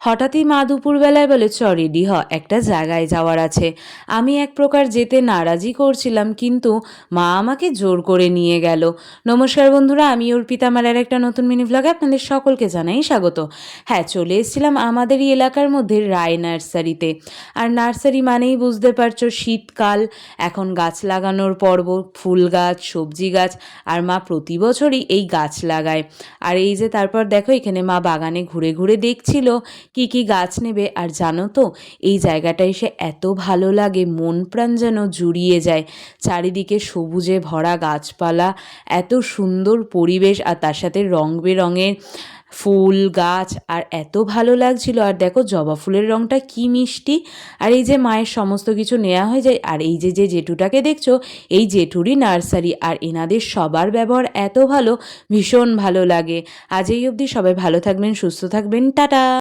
হঠাৎই মা দুপুরবেলায় বলে, চ রেডি হ, একটা জায়গায় যাওয়ার আছে। আমি এক প্রকার যেতে নারাজই করছিলাম, কিন্তু মা আমাকে জোর করে নিয়ে গেল। নমস্কার বন্ধুরা, আমি অর্পিতা, আমার আর একটা নতুন মিনি ভ্লগে আপনাদের সকলকে জানাই স্বাগত। হ্যাঁ, চলে এসেছিলাম আমাদেরই এলাকার মধ্যে রায় নার্সারিতে। আর নার্সারি মানেই বুঝতে পারছো শীতকাল, এখন গাছ লাগানোর পর্ব, ফুল গাছ, সবজি গাছ, আর মা প্রতি বছরই এই গাছ লাগায়। আর এই যে তারপর দেখো এখানে মা বাগানে ঘুরে ঘুরে দেখছিল কি কি গাছ নেবে। আর জানো তো, এই জায়গাটা এসে এত ভালো লাগে, মন প্রাণ যেন জুড়িয়ে যায়। চারিদিকে সবুজে ভরা গাছপালা, এত সুন্দর পরিবেশ, আর তার সাথে রং বেরঙের ফুল গাছ, আর এত ভালো লাগছিল। আর দেখো জবা ফুলের রঙটা কি মিষ্টি। আর এই যে মায়ের সমস্ত কিছু নেওয়া হয়ে যায়। আর এই যে জেঠুটাকে দেখছো, এই জেঠুরই নার্সারি, আর এনাদের সবার ব্যবহার এত ভালো, ভীষণ ভালো লাগে। আজ এই অবধি, সবাই ভালো থাকবেন, সুস্থ থাকবেন, টাটা।